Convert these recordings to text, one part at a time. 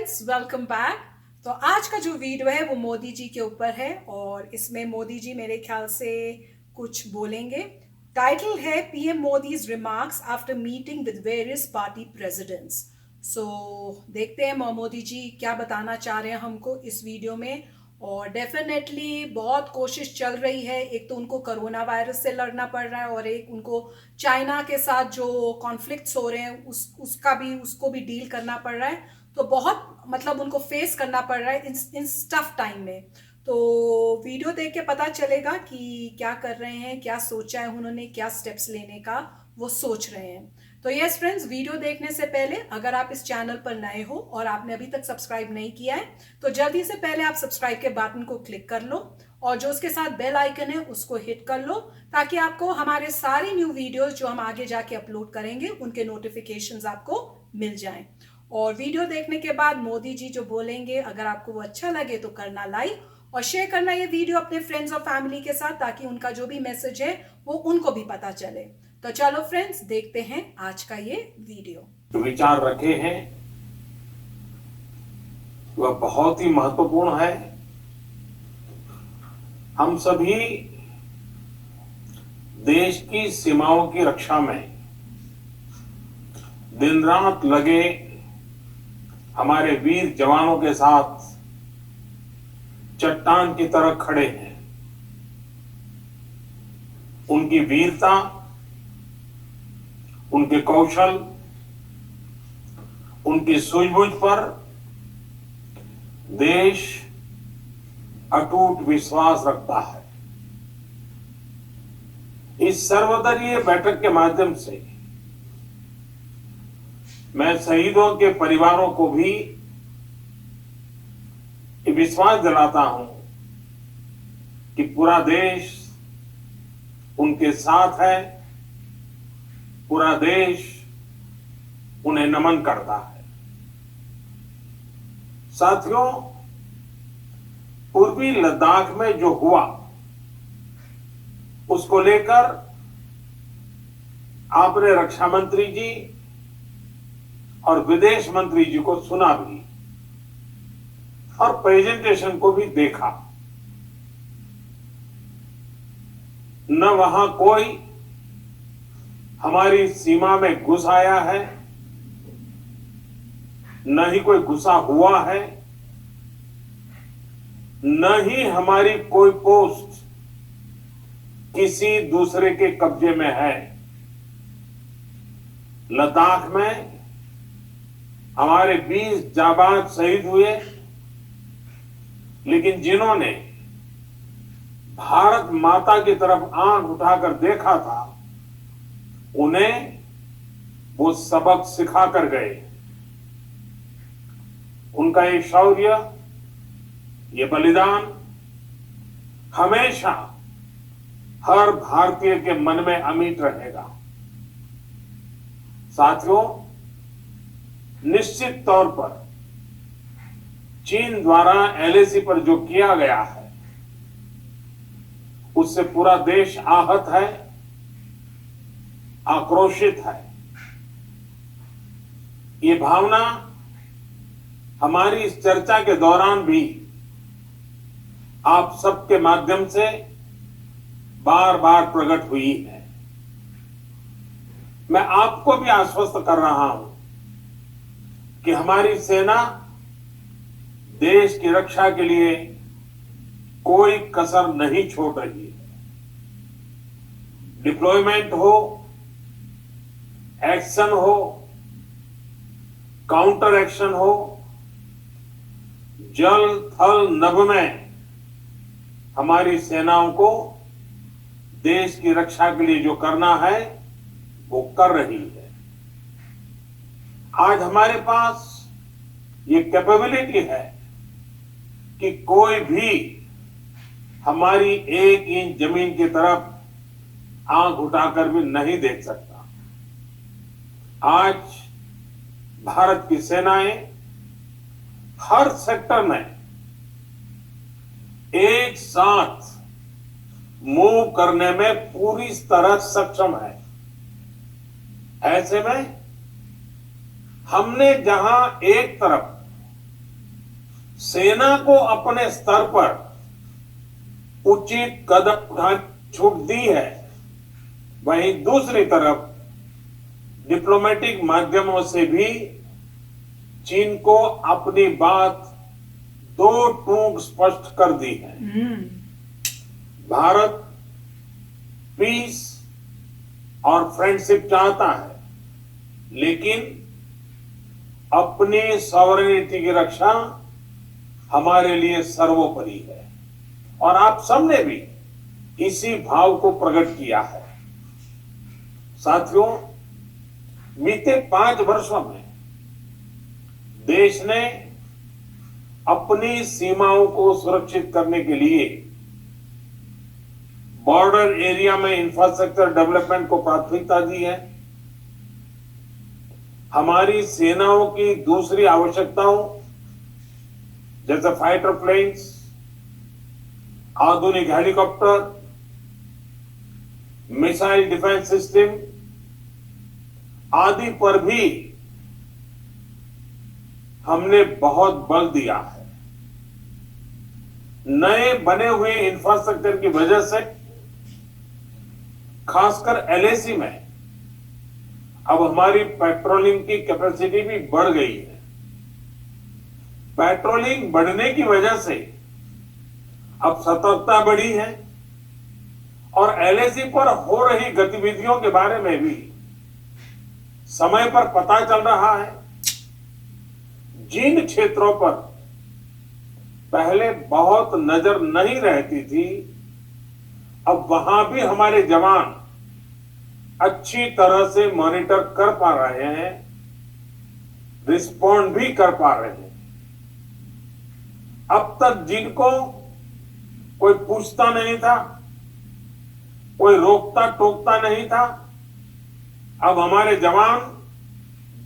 Friends, welcome back. तो आज का जो वीडियो है वो मोदी जी के ऊपर है और इसमें मोदी जी मेरे ख्याल से कुछ बोलेंगे। टाइटल है PM Modi's remarks after meeting with various party presidents. So देखते हैं मोदी जी क्या बताना चाह रहे हैं हमको इस वीडियो में। और डेफिनेटली बहुत कोशिश चल रही है, एक तो उनको कोरोना वायरस से लड़ना पड़ रहा है और एक उनको चाइना के साथ जो कॉन्फ्लिक्ट्स हो रहे हैं उसको भी डील करना पड़ रहा है। तो बहुत मतलब उनको फेस करना पड़ रहा है इन टफ टाइम में। तो वीडियो देख के पता चलेगा कि क्या कर रहे हैं, क्या सोचा है उन्होंने, क्या स्टेप्स लेने का वो सोच रहे हैं। तो यस फ्रेंड्स, वीडियो देखने से पहले अगर आप इस चैनल पर नए हो और आपने अभी तक सब्सक्राइब नहीं किया है तो जल्दी से पहले आप सब्सक्राइब के बटन को क्लिक कर लो और जो उसके साथ बेल आइकन है उसको हिट कर लो ताकि आपको हमारे सारी न्यू वीडियोस जो हम आगे जाके अपलोड करेंगे उनके नोटिफिकेशंस आपको मिल जाएं। और वीडियो देखने के बाद मोदी जी जो बोलेंगे अगर आपको वो अच्छा लगे तो करना लाइक और शेयर करना ये वीडियो अपने फ्रेंड्स और फैमिली के साथ ताकि उनका जो भी मैसेज है वो उनको भी पता चले। तो चलो फ्रेंड्स, देखते हैं आज का ये वीडियो। जो विचार रखे हैं वह बहुत ही महत्वपूर्ण है। हम सभी देश की सीमाओं की रक्षा में दिन रात लगे हमारे वीर जवानों के साथ चट्टान की तरह खड़े हैं। उनकी वीरता, उनके कौशल, उनकी सूझबूझ पर देश अटूट विश्वास रखता है। इस सर्वदलीय बैठक के माध्यम से मैं शहीदों के परिवारों को भी ये विश्वास दिलाता हूं कि पूरा देश उनके साथ है, पूरा देश उन्हें नमन करता है। साथियों, पूर्वी लद्दाख में जो हुआ उसको लेकर आपने रक्षा मंत्री जी और विदेश मंत्री जी को सुना भी और प्रेजेंटेशन को भी देखा। न वहां कोई हमारी सीमा में घुस आया है, न ही कोई घुसा हुआ है, न ही हमारी कोई पोस्ट किसी दूसरे के कब्जे में है। लद्दाख में हमारे 20 जाबाज शहीद हुए, लेकिन जिन्होंने भारत माता की तरफ आंख उठाकर देखा था उन्हें वो सबक सिखा कर गए। उनका ये शौर्य, ये बलिदान हमेशा हर भारतीय के मन में अमिट रहेगा। साथियों, निश्चित तौर पर चीन द्वारा एलएसी पर जो किया गया है उससे पूरा देश आहत है, आक्रोशित है। ये भावना हमारी इस चर्चा के दौरान भी आप सबके माध्यम से बार बार प्रकट हुई है। मैं आपको भी आश्वस्त कर रहा हूं कि हमारी सेना देश की रक्षा के लिए कोई कसर नहीं छोड़ रही है। डिप्लॉयमेंट हो, एक्शन हो, काउंटर एक्शन हो, जल थल नभ में हमारी सेनाओं को देश की रक्षा के लिए जो करना है वो कर रही है। आज हमारे पास ये कैपेबिलिटी है कि कोई भी हमारी 1 इंच जमीन की तरफ आंख उठाकर भी नहीं देख सकता। आज भारत की सेनाएं हर सेक्टर में एक साथ मूव करने में पूरी तरह सक्षम है। ऐसे में हमने जहां एक तरफ सेना को अपने स्तर पर उचित कदम उठाने की छूट दी है, वहीं दूसरी तरफ डिप्लोमेटिक माध्यमों से भी चीन को अपनी बात दो टूक स्पष्ट कर दी है। भारत पीस और फ्रेंडशिप चाहता है, लेकिन अपनी सॉवरेनिटी की रक्षा हमारे लिए सर्वोपरि है और आप सबने भी इसी भाव को प्रकट किया है। साथियों, बीते 5 वर्षों में देश ने अपनी सीमाओं को सुरक्षित करने के लिए बॉर्डर एरिया में इंफ्रास्ट्रक्चर डेवलपमेंट को प्राथमिकता दी है। हमारी सेनाओं की दूसरी आवश्यकताओं जैसे फाइटर प्लेन्स, आधुनिक हेलीकॉप्टर, मिसाइल डिफेंस सिस्टम आदि पर भी हमने बहुत बल दिया है। नए बने हुए इंफ्रास्ट्रक्चर की वजह से खासकर एलएसी में अब हमारी पेट्रोलिंग की कैपेसिटी भी बढ़ गई है। पेट्रोलिंग बढ़ने की वजह से अब सतर्कता बढ़ी है और एलएसी पर हो रही गतिविधियों के बारे में भी समय पर पता चल रहा है। जिन क्षेत्रों पर पहले बहुत नजर नहीं रहती थी, अब वहां भी हमारे जवान अच्छी तरह से मॉनिटर कर पा रहे हैं, रिस्पॉन्ड भी कर पा रहे हैं। अब तक जिनको कोई पूछता नहीं था, कोई रोकता टोकता नहीं था, अब हमारे जवान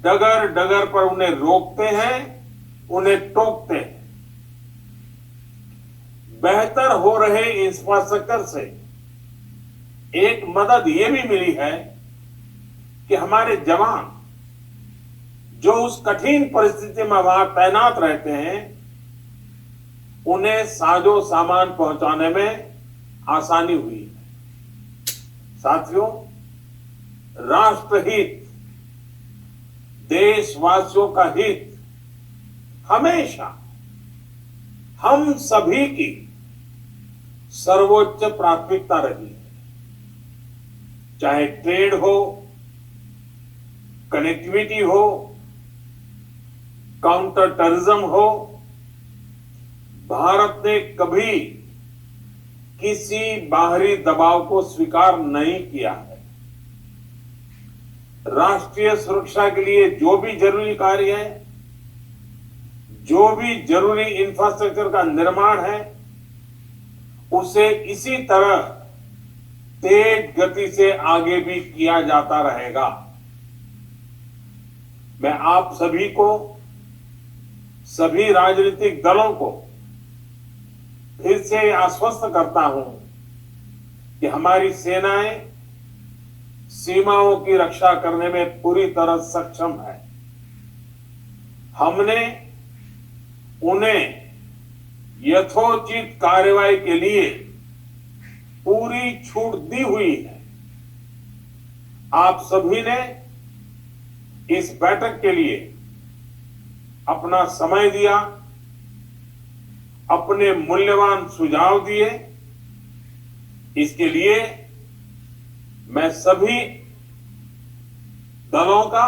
डगर डगर पर उन्हें रोकते हैं, उन्हें टोकते हैं। बेहतर हो रहे इंफ्रास्ट्रक्चर से एक मदद ये भी मिली है कि हमारे जवान जो उस कठिन परिस्थिति में वहां तैनात रहते हैं, उन्हें साजो सामान पहुंचाने में आसानी हुई है। साथियों, राष्ट्रहित, देशवासियों का हित हमेशा हम सभी की सर्वोच्च प्राथमिकता रही है। चाहे ट्रेड हो, कनेक्टिविटी हो, काउंटर टेररिज्म हो, भारत ने कभी किसी बाहरी दबाव को स्वीकार नहीं किया है। राष्ट्रीय सुरक्षा के लिए जो भी जरूरी कार्य है, जो भी जरूरी इंफ्रास्ट्रक्चर का निर्माण है, उसे इसी तरह तेज गति से आगे भी किया जाता रहेगा। मैं आप सभी को, सभी राजनीतिक दलों को फिर से आश्वस्त करता हूं कि हमारी सेनाएं सीमाओं की रक्षा करने में पूरी तरह सक्षम है। हमने उन्हें यथोचित कार्रवाई के लिए पूरी छूट दी हुई है। आप सभी ने इस बैठक के लिए अपना समय दिया, अपने मूल्यवान सुझाव दिए। इसके लिए मैं सभी दलों का,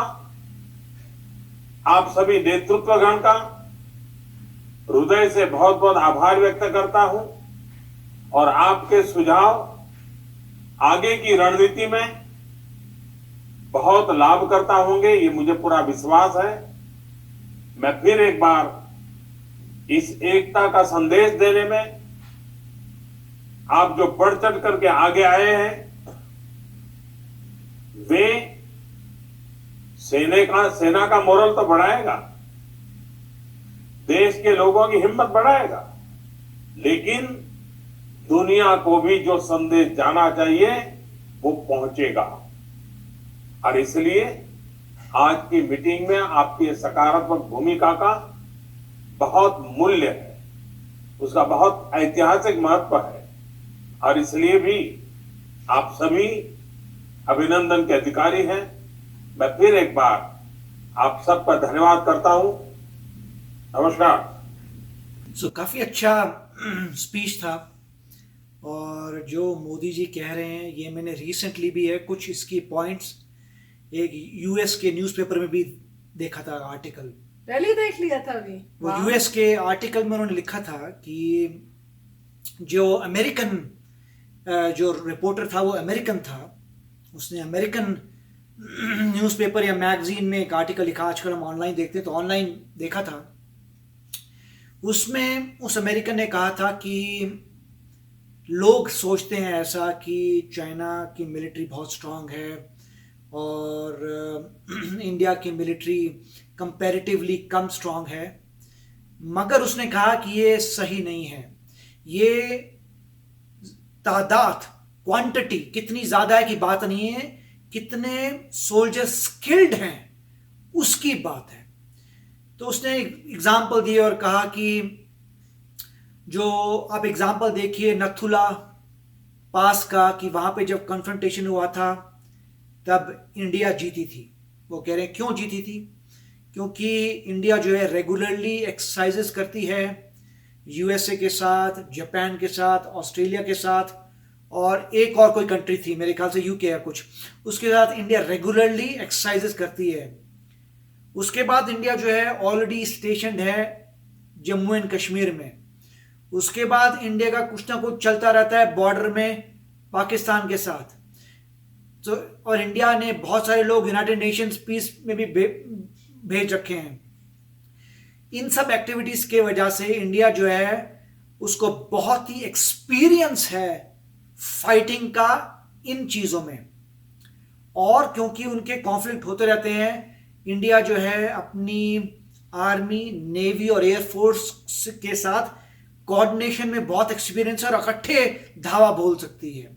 आप सभी नेतृत्वगण का हृदय से बहुत बहुत आभार व्यक्त करता हूं और आपके सुझाव आगे की रणनीति में बहुत लाभ करता होंगे, ये मुझे पूरा विश्वास है। मैं फिर एक बार इस एकता का संदेश देने में आप जो बढ़ चढ़ करके आगे आए हैं, वे सेना का मोरल तो बढ़ाएगा, देश के लोगों की हिम्मत बढ़ाएगा, लेकिन दुनिया को भी जो संदेश जाना चाहिए वो पहुंचेगा। और इसलिए आज की मीटिंग में आपकी सकारात्मक भूमिका का बहुत मूल्य है, उसका बहुत ऐतिहासिक महत्व है और इसलिए भी आप सभी अभिनंदन के अधिकारी हैं। मैं फिर एक बार आप सबका धन्यवाद करता हूं। नमस्कार। काफ़ी अच्छा स्पीच था और जो मोदी जी कह रहे हैं ये मैंने रिसेंटली भी है कुछ इसकी पॉइंट्स एक यूएस के न्यूज़पेपर में भी देखा था आर्टिकल। पहले देख लिया था अभी। वो यूएस के आर्टिकल में उन्होंने लिखा था कि जो अमेरिकन जो रिपोर्टर था वो अमेरिकन था, उसने अमेरिकन न्यूज़पेपर या मैगजीन में एक आर्टिकल लिखा। आजकल हम ऑनलाइन देखते हैं तो ऑनलाइन देखा था, उसमें उस अमेरिकन ने कहा था कि लोग सोचते हैं ऐसा कि चाइना की मिलिट्री बहुत स्ट्रांग है और इंडिया की मिलिट्री कंपैरेटिवली कम स्ट्रांग है, मगर उसने कहा कि ये सही नहीं है। ये तादाद क्वांटिटी कितनी ज़्यादा है की बात नहीं है, कितने सोल्जर स्किल्ड हैं उसकी बात है। तो उसने एग्जाम्पल दिए और कहा कि जो आप एग्जाम्पल देखिए नथुला पास का, कि वहाँ पे जब कन्फ्रंटेशन हुआ था तब इंडिया जीती थी। वो कह रहे हैं क्यों जीती थी, क्योंकि इंडिया जो है रेगुलरली एक्सरसाइजेस करती है यूएसए के साथ, जापान के साथ, ऑस्ट्रेलिया के साथ और एक और कोई कंट्री थी मेरे ख्याल से यूके या कुछ, उसके साथ इंडिया रेगुलरली एक्सरसाइजेस करती है। उसके बाद इंडिया जो है ऑलरेडी स्टेशनड है जम्मू एंड कश्मीर में। उसके बाद इंडिया का कुछ ना कुछ चलता रहता है बॉर्डर में पाकिस्तान के साथ। तो और इंडिया ने बहुत सारे लोग यूनाइटेड नेशंस पीस में भी भेज रखे हैं। इन सब एक्टिविटीज के वजह से इंडिया जो है उसको बहुत ही एक्सपीरियंस है फाइटिंग का इन चीजों में, और क्योंकि उनके कॉन्फ्लिक्ट होते रहते हैं, इंडिया जो है अपनी आर्मी, नेवी और एयरफोर्स के साथ कोऑर्डिनेशन में बहुत एक्सपीरियंस है और इकट्ठे धावा बोल सकती है।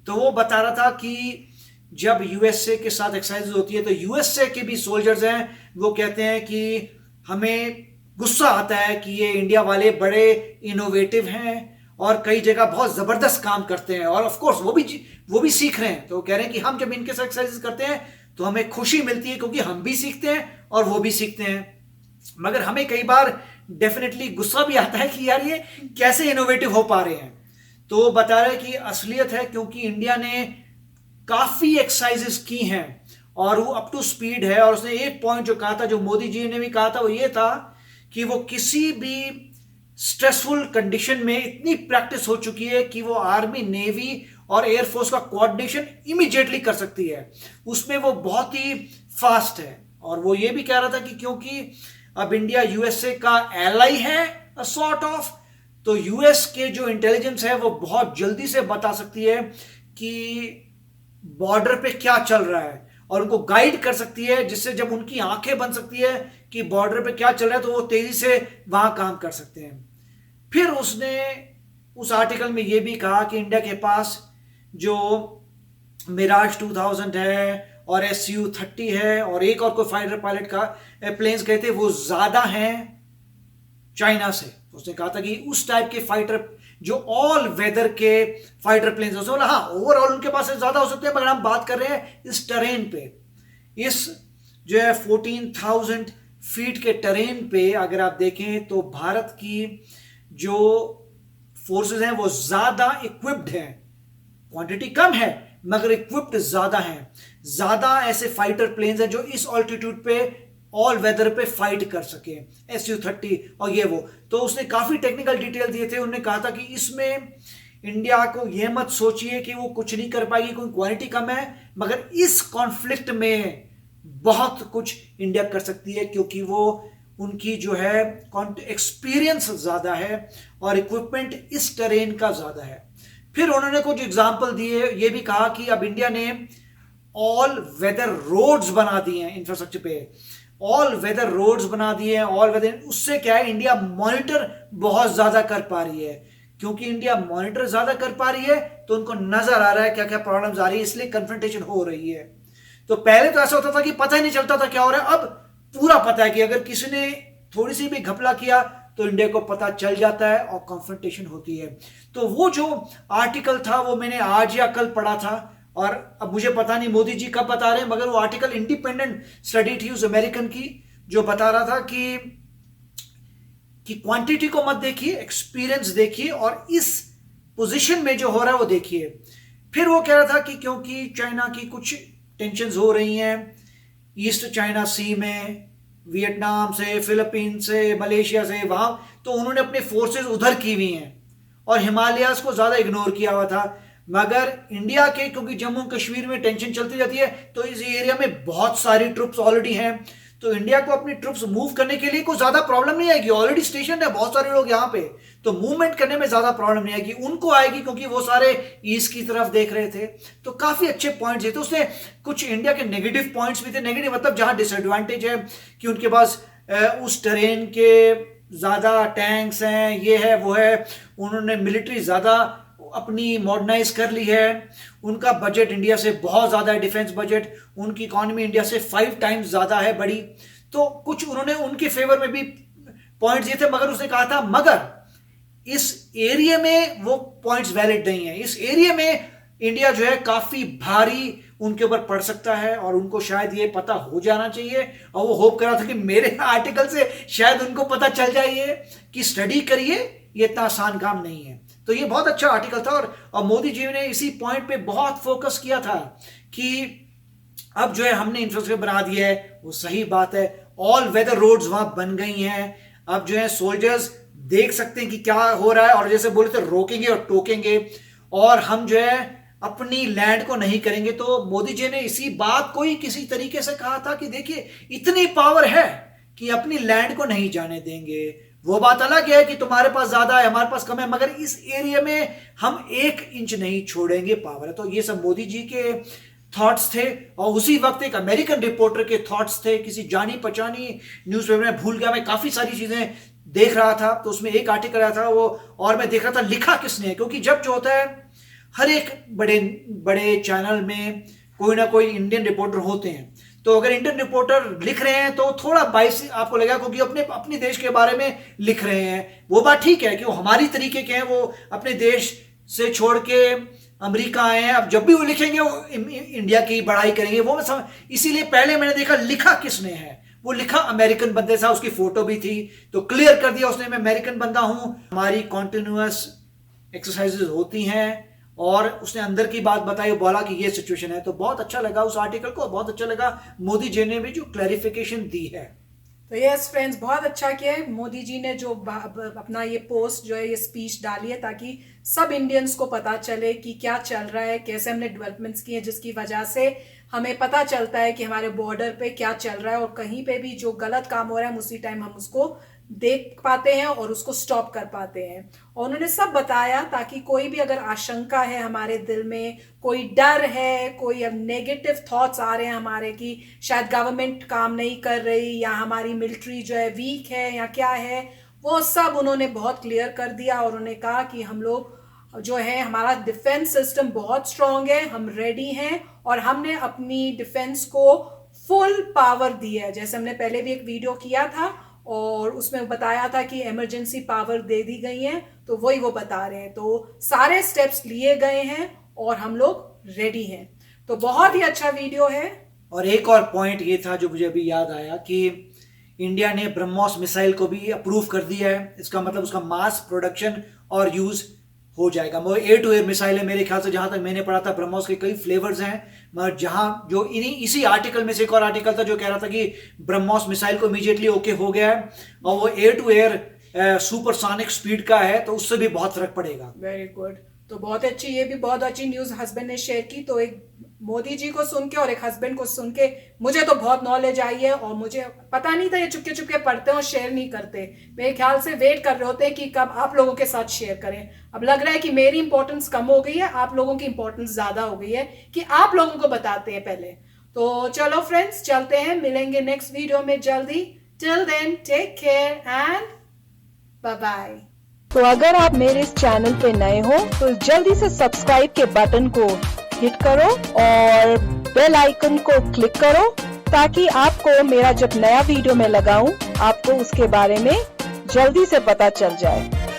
तो वो बता रहा था कि जब यूएसए के साथ एक्सरसाइज होती है तो यूएसए के भी सोल्जर्स हैं, वो कहते हैं कि हमें गुस्सा आता है कि ये इंडिया वाले बड़े इनोवेटिव हैं और कई जगह बहुत ज़बरदस्त काम करते हैं, और ऑफ कोर्स वो भी सीख रहे हैं। तो वो कह रहे हैं कि हम जब इनके साथ एक्सरसाइज करते हैं तो हमें खुशी मिलती है क्योंकि हम भी सीखते हैं और वो भी सीखते हैं, मगर हमें कई बार डेफिनेटली गुस्सा भी आता है कि यार ये कैसे इनोवेटिव हो पा रहे हैं। तो वो बता रहे हैं कि असलियत है क्योंकि इंडिया ने काफ़ी एक्सरसाइजेस की हैं और वो अप टू स्पीड है। और उसने एक पॉइंट जो कहा था, जो मोदी जी ने भी कहा था, वो ये था कि वो किसी भी स्ट्रेसफुल कंडीशन में इतनी प्रैक्टिस हो चुकी है कि वो आर्मी, नेवी और एयरफोर्स का कोऑर्डिनेशन इमीडिएटली कर सकती है। उसमें वो बहुत ही फास्ट है। और वो ये भी कह रहा था कि क्योंकि अब इंडिया यूएसए का एलाई है सॉर्ट ऑफ, तो यूएस के जो इंटेलिजेंस है वो बहुत जल्दी से बता सकती है कि बॉर्डर पे क्या चल रहा है और उनको गाइड कर सकती है, जिससे जब उनकी आंखें बन सकती है कि बॉर्डर पे क्या चल रहा है तो वो तेजी से वहां काम कर सकते हैं। फिर उसने उस आर्टिकल में ये भी कहा कि इंडिया के पास जो मिराज 2000 है और SU-30 है और एक और कोई फाइटर पायलट का प्लेन्स गए थे, वो ज्यादा हैं चाइना से। उसने कहा था कि उस टाइप के फाइटर जो ऑल वेदर के फाइटर प्लेन्स, उसने बोला हाँ ओवरऑल उनके पास ज्यादा हो सकते हैं, मगर हम बात कर रहे हैं इस टेरेन पे, इस जो है 14,000 फीट के टेरेन पे अगर आप देखें तो भारत की जो फोर्सेस हैं वो ज्यादा इक्विप्ड हैं। क्वांटिटी कम है मगर इक्विप्ड ज्यादा हैं। ज्यादा ऐसे फाइटर प्लेन्स हैं जो इस ऑल्टीट्यूड पे ऑल वेदर पे फाइट कर सके, SU-30 और ये वो। तो उसने काफी टेक्निकल डिटेल दिए थे। उन्होंने कहा था कि इसमें इंडिया को ये मत सोचिए कि वो कुछ नहीं कर पाएगी, कोई क्वालिटी कम है, मगर इस कॉन्फ्लिक्ट में बहुत कुछ इंडिया कर सकती है क्योंकि वो उनकी जो है एक्सपीरियंस ज्यादा है और इक्विपमेंट इस टेरेन का ज्यादा है। फिर उन्होंने कुछ एग्जाम्पल दिए, ये भी कहा कि अब इंडिया ने ऑल वेदर रोड्स बना दिए हैं, इंफ्रास्ट्रक्चर पे ऑल वेदर रोड्स बना दिए हैं, ऑल वेदर। उससे क्या है, इंडिया मॉनिटर बहुत ज्यादा कर पा रही है। क्योंकि इंडिया मॉनिटर ज्यादा कर पा रही है तो उनको नजर आ रहा है क्या क्या प्रॉब्लम्स आ रही है, इसलिए कन्फ्रंटेशन हो रही है। तो पहले तो ऐसा होता था कि पता ही नहीं चलता था क्या हो रहा है, अब पूरा पता है कि अगर किसी ने थोड़ी सी भी घपला किया तो इंडिया को पता चल जाता है और कॉन्फ्रंटेशन होती है। तो वो जो आर्टिकल था वो मैंने आज या कल पढ़ा था, और अब मुझे पता नहीं मोदी जी कब बता रहे हैं, मगर वो आर्टिकल इंडिपेंडेंट स्टडी थी उस अमेरिकन की, जो बता रहा था कि क्वांटिटी को मत देखिए, एक्सपीरियंस देखिए, और इस पोजीशन में जो हो रहा है वो देखिए। फिर वो कह रहा था कि क्योंकि चाइना की कुछ टेंशन्स हो रही हैं ईस्ट चाइना सी में, वियतनाम से, फिलीपीन से, मलेशिया से, वहां तो उन्होंने अपने फोर्सेस उधर की हुई हैं और हिमालयाज को ज्यादा इग्नोर किया हुआ था। मगर इंडिया के, क्योंकि जम्मू कश्मीर में टेंशन चलती जाती है, तो इस एरिया में बहुत सारी ट्रुप्स ऑलरेडी हैं, तो इंडिया को अपनी ट्रुप्स मूव करने के लिए कोई ज्यादा प्रॉब्लम नहीं आएगी। ऑलरेडी स्टेशन है बहुत सारे लोग यहाँ पे, तो मूवमेंट करने में ज्यादा प्रॉब्लम नहीं आएगी। उनको आएगी क्योंकि वो सारे ईस्ट की तरफ देख रहे थे। तो काफी अच्छे पॉइंट्स है। तो उसने कुछ इंडिया के नेगेटिव पॉइंट्स भी थे, नेगेटिव मतलब जहां डिसएडवांटेज है कि उनके पास उस टेरेन के ज्यादा टैंक्स हैं, ये है वो है, उन्होंने मिलिट्री ज्यादा अपनी मॉडर्नाइज कर ली है, उनका बजट इंडिया से बहुत ज्यादा है, डिफेंस बजट, उनकी इकोनॉमी इंडिया से 5 टाइम्स ज्यादा है बड़ी। तो कुछ उन्होंने उनके फेवर में भी पॉइंट्स दिए थे, मगर उसने कहा था मगर इस एरिया में वो पॉइंट्स वैलिड नहीं है। इस एरिया में इंडिया जो है काफी भारी उनके ऊपर पड़ सकता है, और उनको शायद ये पता हो जाना चाहिए, और वो होप कर रहा था कि मेरे आर्टिकल से शायद उनको पता चल जाए कि स्टडी करिए, ये इतना आसान काम नहीं है। तो ये बहुत अच्छा आर्टिकल था, और मोदी जी ने इसी पॉइंट पे बहुत फोकस किया था कि अब जो है हमने इंफ्रास्ट्रक्चर बना दिया है, वो सही बात है, ऑल वेदर रोड्स वहां बन गई हैं, अब जो है सोल्जर्स देख सकते हैं कि क्या हो रहा है, और जैसे बोले थे रोकेंगे और टोकेंगे, और हम जो है अपनी लैंड को नहीं करेंगे। तो मोदी जी ने इसी बात को ही किसी तरीके से कहा था कि देखिए इतनी पावर है कि अपनी लैंड को नहीं जाने देंगे। वो बात अलग है कि तुम्हारे पास ज्यादा है, हमारे पास कम है, मगर इस एरिया में हम 1 इंच नहीं छोड़ेंगे, पावर है। तो ये सब मोदी जी के थॉट्स थे, और उसी वक्त एक अमेरिकन रिपोर्टर के थॉट्स थे, किसी जानी पहचानी न्यूज़पेपर में, भूल गया मैं, काफी सारी चीजें देख रहा था, तो उसमें एक आर्टिकल आया था वो, और मैं देख रहा था लिखा किसने है, क्योंकि जब जो होता है हर एक बड़े बड़े चैनल में कोई ना कोई इंडियन रिपोर्टर होते हैं, तो अगर इंडियन रिपोर्टर लिख रहे हैं तो थोड़ा बाइस आपको लगेगा, क्योंकि अपने देश के बारे में लिख रहे हैं। वो बात ठीक है कि वो हमारी तरीके के हैं, वो अपने देश से छोड़ के अमेरिका आए हैं, अब जब भी वो लिखेंगे वो इंडिया की बड़ाई करेंगे, वो मैं समझ, इसीलिए पहले मैंने देखा लिखा किसने है, वो लिखा अमेरिकन बंदे था, उसकी फोटो भी थी, तो क्लियर कर दिया उसने, मैं अमेरिकन बंदा हूं, हमारी कॉन्टिन्यूअस एक्सरसाइजेज होती हैं, और उसने अंदर की बात बताई, बोला कि ये सिचुएशन है। तो बहुत अच्छा लगा उस आर्टिकल को, बहुत अच्छा लगा मोदी जी ने भी जो क्लैरिफिकेशन दी है। तो यस फ्रेंड्स, बहुत अच्छा किया है मोदी जी ने जो अपना ये पोस्ट जो है, ये स्पीच डाली है, ताकि सब इंडियंस को पता चले कि क्या चल रहा है, कैसे हमने डेवलपमेंट्स किए हैं, जिसकी वजह से हमें पता चलता है कि हमारे बॉर्डर पे क्या चल रहा है, और कहीं पे भी जो गलत काम हो रहा है उसी टाइम हम उसको देख पाते हैं और उसको स्टॉप कर पाते हैं। और उन्होंने सब बताया ताकि कोई भी अगर आशंका है हमारे दिल में, कोई डर है, कोई अब नेगेटिव थॉट्स आ रहे हैं हमारे कि शायद गवर्नमेंट काम नहीं कर रही, या हमारी मिलिट्री जो है वीक है, या क्या है, वो सब उन्होंने बहुत क्लियर कर दिया। और उन्होंने कहा कि हम लोग जो है, हमारा डिफेंस सिस्टम बहुत स्ट्रांग है, हम रेडी हैं, और हमने अपनी डिफेंस को फुल पावर दी है। जैसे हमने पहले भी एक वीडियो किया था और उसमें बताया था कि इमरजेंसी पावर दे दी गई है, तो वही वो बता रहे हैं। तो सारे स्टेप्स लिए गए हैं और हम लोग रेडी हैं। तो बहुत ही अच्छा वीडियो है। और एक और पॉइंट ये था जो मुझे अभी याद आया कि इंडिया ने ब्रह्मोस मिसाइल को भी अप्रूव कर दिया है। इसका मतलब उसका मास प्रोडक्शन और यूज हो जाएगा। वो एयर टू एयर मिसाइल है मेरे ख्याल से, जहां तक मैंने पढ़ा था। ब्रह्मोस के कई फ्लेवर्स हैं, मगर जहां जो इसी आर्टिकल में से एक और आर्टिकल था जो कह रहा था कि ब्रह्मोस मिसाइल को इमीडिएटली ओके हो गया है, और वो air to air supersonic speed का है, तो उससे भी बहुत फर्क पड़ेगा। Very good. तो बहुत अच्छी, ये भी बहुत अच्छी न्यूज हस्बैंड ने शेयर की। तो एक मोदी जी को सुन के और एक हस्बैंड को सुन के मुझे तो बहुत नॉलेज आई है, और मुझे पता नहीं था ये चुपके चुपके पढ़ते हैं और शेयर नहीं करते। मेरे ख्याल से वेट कर रहे होते हैं कि कब आप लोगों के साथ शेयर करें। अब लग रहा है कि मेरी इंपॉर्टेंस कम हो गई है, आप लोगों की इंपॉर्टेंस ज्यादा हो गई है कि आप लोगों को बताते हैं पहले। तो चलो फ्रेंड्स, चलते हैं, मिलेंगे नेक्स्ट वीडियो में जल्दी। Till then take care and bye bye. तो अगर आप मेरे इस चैनल पे नए हो तो जल्दी से सब्सक्राइब के बटन को हिट करो और बेल आइकन को क्लिक करो, ताकि आपको मेरा जब नया वीडियो मैं लगाऊं आपको उसके बारे में जल्दी से पता चल जाए।